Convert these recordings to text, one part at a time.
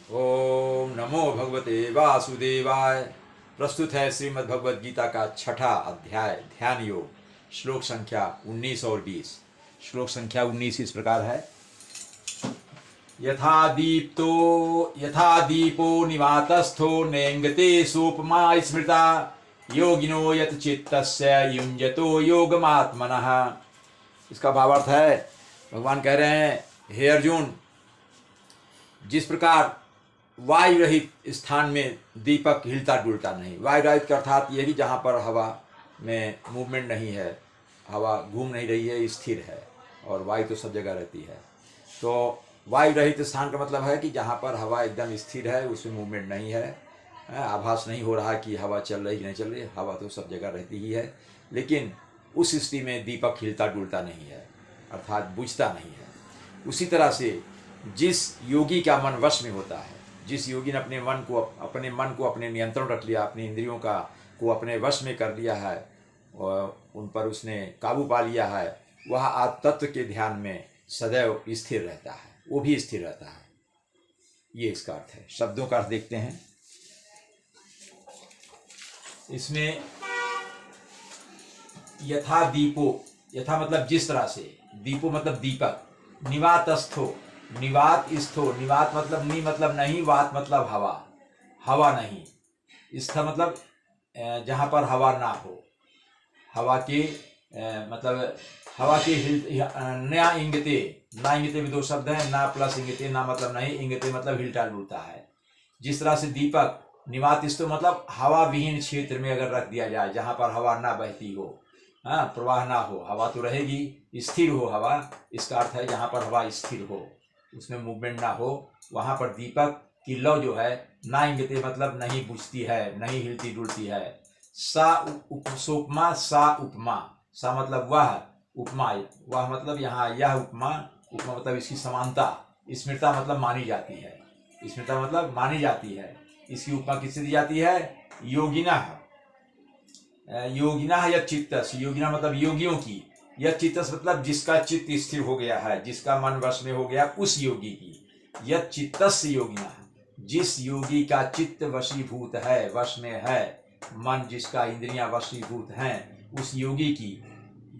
ओम नमो भगवते वासुदेवाय। प्रस्तुत है श्रीमद् भगवद गीता का छठा अध्याय ध्यान योग, श्लोक संख्या 19 और 20। श्लोक संख्या 19 इस प्रकार है। यथा दीपो निवातस्थो नेंगते सोपमा स्मृता योगिनो यत चित्तस्य युञ्जतो योगमात्मनः। इसका भावार्थ है, भगवान कह रहे हैं, हे अर्जुन, जिस प्रकार वायु रहित स्थान में दीपक हिलता डुलता नहीं। वायु रहित का अर्थात यही जहाँ पर हवा में मूवमेंट नहीं है, हवा घूम नहीं रही है, स्थिर है, और वायु तो सब जगह रहती है। तो वायु रहित स्थान का मतलब है कि जहाँ पर हवा एकदम स्थिर है, उसमें मूवमेंट नहीं है, आभास नहीं हो रहा कि हवा चल रही कि नहीं चल रही। हवा तो सब जगह रहती ही है, लेकिन उस स्थिति में दीपक हिलता डुलता नहीं है, अर्थात बुझता नहीं है। उसी तरह से जिस योगी का मन वश में होता है, जिस योगी ने अपने मन को अपने नियंत्रण रख लिया, अपनी इंद्रियों को अपने वश में कर लिया है और उन पर उसने काबू पा लिया है, वह आत्म तत्व के ध्यान में सदैव स्थिर रहता है, वो भी स्थिर रहता है। ये इसका अर्थ है। शब्दों का अर्थ देखते हैं। इसमें यथा दीपो, यथा मतलब जिस तरह से, दीपो मतलब दीपक, निवातस्थो, निवात स्थो, निवात मतलब नी मतलब नहीं, वात मतलब हवा, हवा नहीं, स्थ मतलब जहाँ पर हवा ना हो, हवा के मतलब हवा के नया इंगते, ना इंगते भी दो शब्द हैं, ना प्लस इंगते, ना मतलब नहीं, इंगते मतलब हिलता डुलता है। जिस तरह से दीपक निवात स्थो मतलब हवा विहीन क्षेत्र में अगर रख दिया जाए, जहाँ पर हवा ना बहती हो, हाँ, प्रवाह ना हो, हवा तो रहेगी, स्थिर हो हवा, इसका अर्थ है जहाँ पर हवा स्थिर हो, उसमें मूवमेंट ना हो, वहाँ पर दीपक की लौ जो है, ना इंगते मतलब नहीं बुझती है, नहीं हिलती डुलती है। सा उपमा, सा उपमा, सा मतलब वह, उपमा वह मतलब यहाँ यह उपमा, उपमा मतलब इसकी समानता, स्मृता मतलब मानी जाती है, स्मृता मतलब मानी जाती है। इसकी उपमा किससे दी जाती है? योगिना, योगिना या चित्तस, योगिना मतलब योगियों की, यह चित्तस मतलब जिसका चित्त स्थिर हो गया है, जिसका मन वश में हो गया, उस योगी की। यह चित्तस योगिना, जिस योगी का चित्त वशीभूत है, वश में है, मन जिसका इंद्रियां वशीभूत हैं, उस योगी की।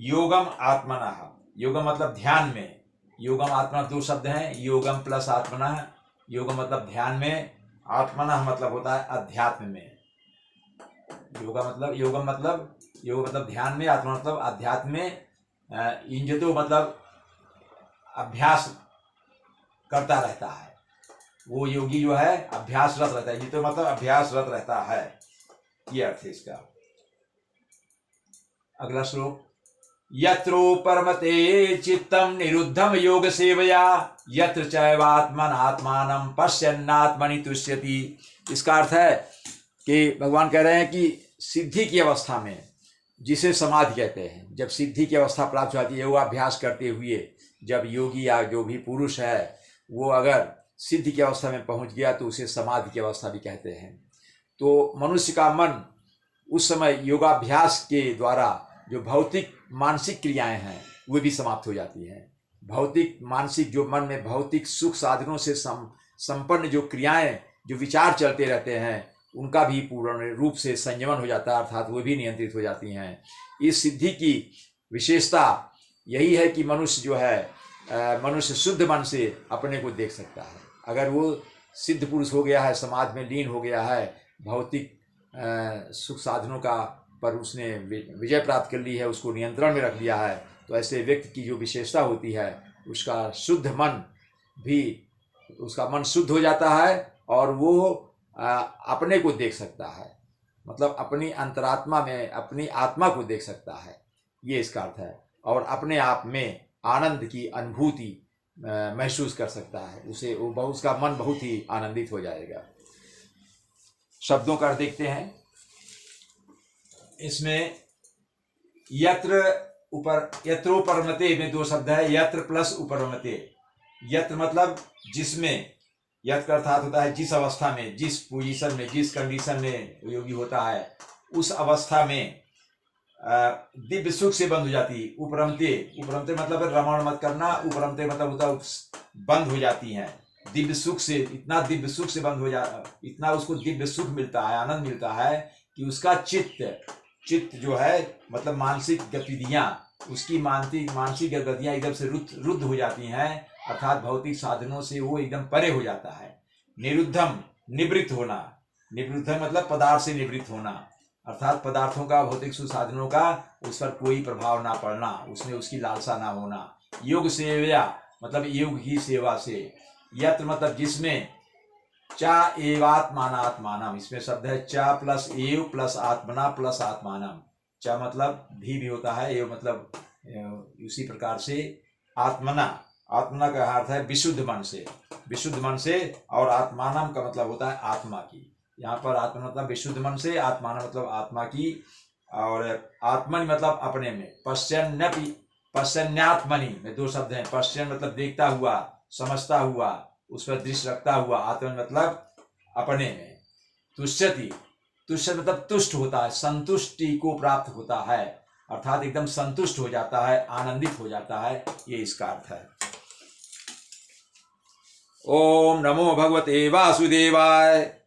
योगम आत्मना, योगम मतलब ध्यान में, योगम आत्मा दो शब्द हैं, योगम प्लस आत्मना। योगम मतलब ध्यान में, आत्मना मतलब होता है अध्यात्म में। योगम मतलब ध्यान में, आत्मा मतलब अध्यात्म में। इंजतो मतलब अभ्यास करता रहता है, वो योगी जो है अभ्यासरत रहता है। इंजतो मतलब अभ्यासरत रहता है, ये अर्थ है इसका। अगला श्लोक। यत्रो परमते चित्तम निरुद्धम योग सेवया यत्र चैवात्मन आत्मानं पश्यन्नात्मनि तुष्यति। इसका अर्थ है कि भगवान कह रहे हैं कि सिद्धि की अवस्था में, जिसे समाधि कहते हैं, जब सिद्धि की अवस्था प्राप्त होती है, वो अभ्यास करते हुए जब योगी या जो भी पुरुष है वो अगर सिद्धि की अवस्था में पहुंच गया तो उसे समाधि की अवस्था भी कहते हैं। तो मनुष्य का मन उस समय योगाभ्यास के द्वारा जो भौतिक मानसिक क्रियाएं हैं वो भी समाप्त हो जाती हैं। भौतिक मानसिक जो मन में भौतिक सुख साधनों से संपन्न जो क्रियाएं, जो विचार चलते रहते हैं, उनका भी पूर्ण रूप से संयमन हो जाता है, अर्थात वो भी नियंत्रित हो जाती हैं। इस सिद्धि की विशेषता यही है कि मनुष्य जो है, मनुष्य शुद्ध मन से अपने को देख सकता है। अगर वो सिद्ध पुरुष हो गया है, समाज में लीन हो गया है, भौतिक सुख साधनों का पर उसने विजय प्राप्त कर ली है, उसको नियंत्रण में रख लिया है, तो ऐसे व्यक्ति की जो विशेषता होती है, उसका शुद्ध मन भी, उसका मन शुद्ध हो जाता है और वो अपने को देख सकता है, मतलब अपनी अंतरात्मा में अपनी आत्मा को देख सकता है, ये इसका अर्थ है। और अपने आप में आनंद की अनुभूति महसूस कर सकता है, उसे उसका मन बहुत ही आनंदित हो जाएगा। शब्दों का अर्थ देखते हैं। इसमें यत्र उपरमते में दो शब्द है, यत्र प्लस उपरमते। यत्र मतलब जिसमें, यत्र का अर्थात होता है जिस अवस्था में, जिस पोजीशन में, जिस कंडीशन में योगी होता है, उस अवस्था में दिव्य सुख से बंद हो जाती। उपरमते, उपरमते मतलब रमण मत करना, उपरमते मतलब होता बंद हो जाती हैं, दिव्य सुख से, इतना दिव्य सुख से बंद हो जा, इतना उसको दिव्य सुख मिलता है, आनंद मिलता है कि उसका चित्त जो है मतलब मानसिक गतिविधियां, उसकी मानसिक गतिविधियां एकदम से रुद्ध हो जाती हैं, अर्थात भौतिक साधनों से वो एकदम परे हो जाता है। निरुद्धम, निवृत्त होना, निवृत्त मतलब पदार्थ से निवृत्त होना, अर्थात पदार्थों का, भौतिक सुसाधनों का उस पर कोई प्रभाव ना पड़ना, उसमें उसकी लालसा ना होना। योग सेवया मतलब योग की सेवा से, यत्र मतलब जिसमें, चा एवात्मानात्मानम, इसमें शब्द है चा प्लस एव प्लस आत्मना प्लस आत्मानम। चा मतलब भी होता है, एव मतलब उसी प्रकार से आत्मना, आत्मना का अर्थ है विशुद्ध मन से, विशुद्ध मन से, और आत्मानम का मतलब होता है आत्मा की। यहाँ पर आत्मा मतलब विशुद्ध मन से, आत्मान मतलब आत्मा की, और आत्मनि मतलब अपने में, पश्यन्नपि, पश्यन्यात्मनि में दो शब्द हैं। पश्यन मतलब देखता हुआ, समझता हुआ, उस पर दृष्टि रखता हुआ, आत्मनि मतलब अपने में। तुष्यति, तुष्य मतलब तुष्ट होता है, संतुष्टि को प्राप्त होता है, अर्थात एकदम संतुष्ट हो जाता है, आनंदित हो जाता है, ये इसका अर्थ है। ओम नमो भगवते वासुदेवाय।